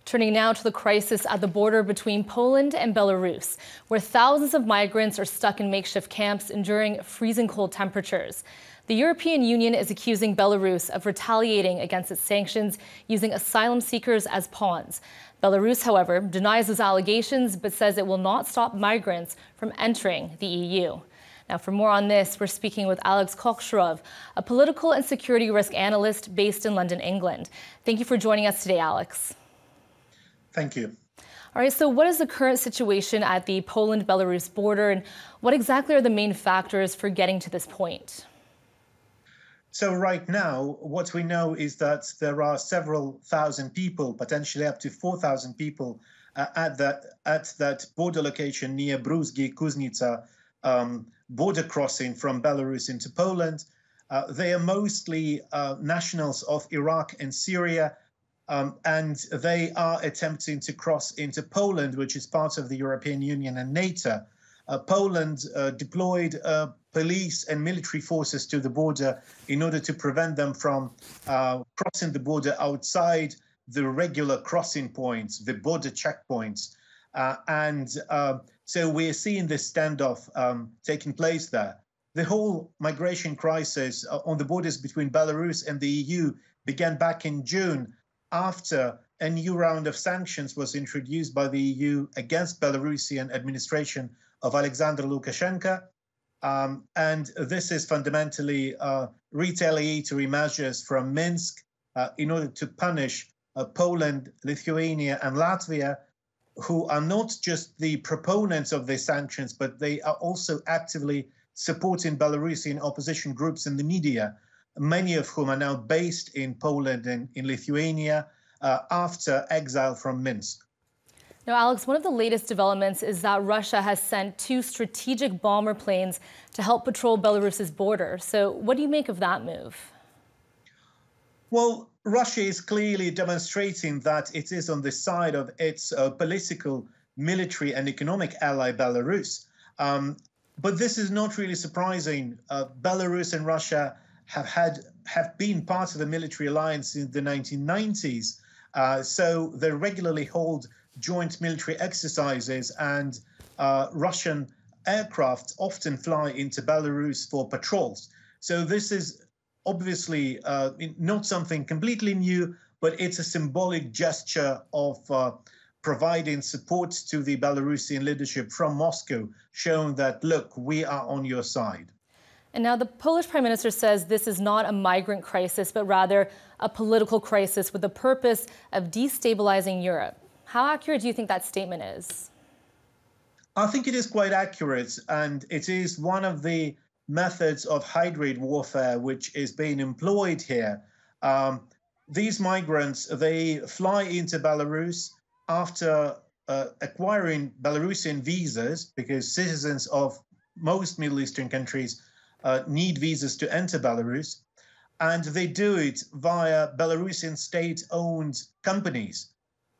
Turning now to the crisis at the border between Poland and Belarus, where thousands of migrants are stuck in makeshift camps enduring freezing cold temperatures. The European Union is accusing Belarus of retaliating against its sanctions, using asylum seekers as pawns. Belarus, however, denies those allegations, but says it will not stop migrants from entering the EU. Now, for more on this, we're speaking with Alex Kokcharov, a political and security risk analyst based in London, England. Thank you for joining us today, Alex. Thank you. All right, so what is the current situation at the Poland-Belarus border, and what exactly are the main factors for getting to this point? So right now, what we know is that there are several thousand people, potentially up to 4,000 people, at that border location near Bruzgi, Kuznica, border crossing from Belarus into Poland. They are mostly nationals of Iraq and Syria, and they are attempting to cross into Poland, which is part of the European Union and NATO. Poland deployed police and military forces to the border in order to prevent them from crossing the border outside the regular crossing points, the border checkpoints. So we're seeing this standoff taking place there. The whole migration crisis on the borders between Belarus and the EU began back in June, after a new round of sanctions was introduced by the EU against Belarusian administration of Alexander Lukashenko. And this is fundamentally retaliatory measures from Minsk in order to punish Poland, Lithuania, and Latvia, who are not just the proponents of these sanctions, but they are also actively supporting Belarusian opposition groups in the media, many of whom are now based in Poland and in Lithuania after exile from Minsk. Now, Alex, one of the latest developments is that Russia has sent 2 strategic bomber planes to help patrol Belarus's border. So what do you make of that move? Well, Russia is clearly demonstrating that it is on the side of its political, military and economic ally, Belarus. But this is not really surprising. Belarus and Russia have been part of the military alliance since the 1990s. So they regularly hold joint military exercises, and Russian aircraft often fly into Belarus for patrols. So this is obviously not something completely new, but it's a symbolic gesture of providing support to the Belarusian leadership from Moscow, showing that, look, we are on your side. And now the Polish Prime Minister says this is not a migrant crisis, but rather a political crisis with the purpose of destabilizing Europe. How accurate do you think that statement is? I think it is quite accurate, and it is one of the methods of hybrid warfare which is being employed here. These migrants, they fly into Belarus after acquiring Belarusian visas, because citizens of most Middle Eastern countries need visas to enter Belarus, and they do it via Belarusian state-owned companies.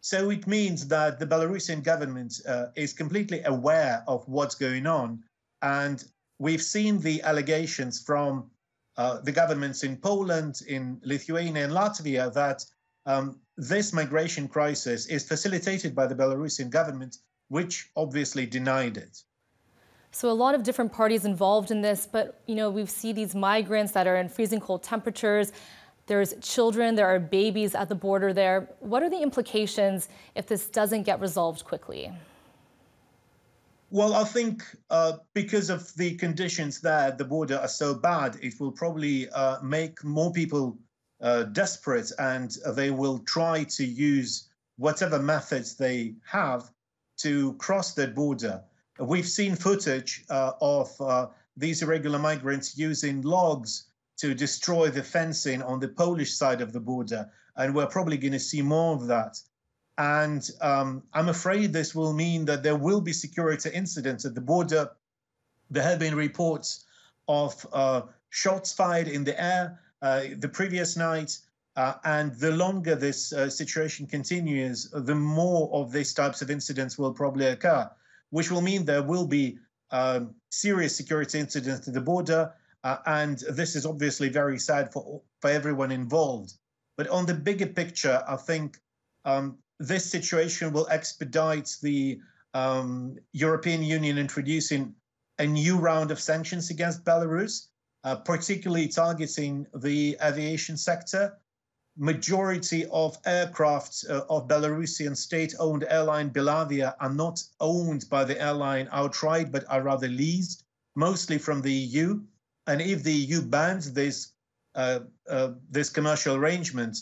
So it means that the Belarusian government is completely aware of what's going on, and we've seen the allegations from the governments in Poland, in Lithuania and Latvia that this migration crisis is facilitated by the Belarusian government, which obviously denied it. So a lot of different parties involved in this, but we see these migrants that are in freezing cold temperatures. There's children, there are babies at the border there. What are the implications if this doesn't get resolved quickly? Well, I think because of the conditions there at the border are so bad, it will probably make more people desperate, and they will try to use whatever methods they have to cross that border. We've seen footage of these irregular migrants using logs to destroy the fencing on the Polish side of the border, and we're probably going to see more of that. And I'm afraid this will mean that there will be security incidents at the border. There have been reports of shots fired in the air the previous night, and the longer this situation continues, the more of these types of incidents will probably occur, which will mean there will be serious security incidents at the border. And this is obviously very sad for everyone involved. But on the bigger picture, I think this situation will expedite the European Union introducing a new round of sanctions against Belarus, particularly targeting the aviation sector. Majority of aircraft of Belarusian state-owned airline Belavia are not owned by the airline outright, but are rather leased, mostly from the EU. And if the EU bans this commercial arrangement,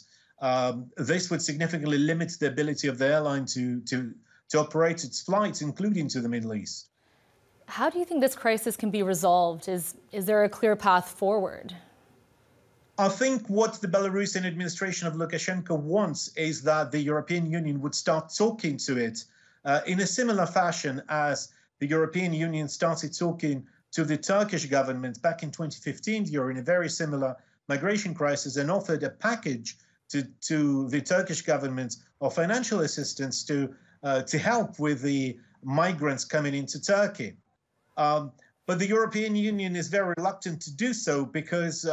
this would significantly limit the ability of the airline to operate its flights, including to the Middle East. How do you think this crisis can be resolved? Is there a clear path forward? I think what the Belarusian administration of Lukashenko wants is that the European Union would start talking to it in a similar fashion as the European Union started talking to the Turkish government back in 2015 during a very similar migration crisis and offered a package to the Turkish government of financial assistance to help with the migrants coming into Turkey. But the European Union is very reluctant to do so because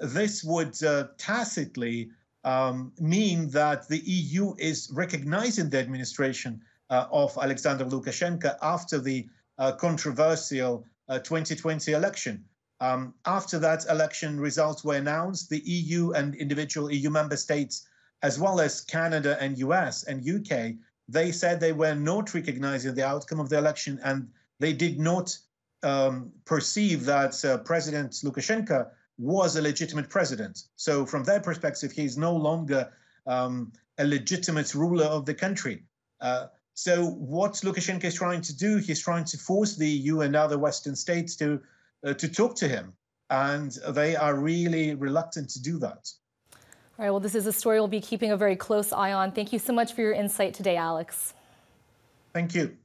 this would tacitly mean that the EU is recognizing the administration of Alexander Lukashenko after the controversial 2020 election. After that election results were announced, the EU and individual EU member states, as well as Canada and US and UK, they said they were not recognizing the outcome of the election, and they did not perceive that President Lukashenko was a legitimate president. So from their perspective, he is no longer a legitimate ruler of the country. So what Lukashenko is trying to do, he's trying to force the EU and other Western states to talk to him. And they are really reluctant to do that. All right, well, this is a story we'll be keeping a very close eye on. Thank you so much for your insight today, Alex. Thank you.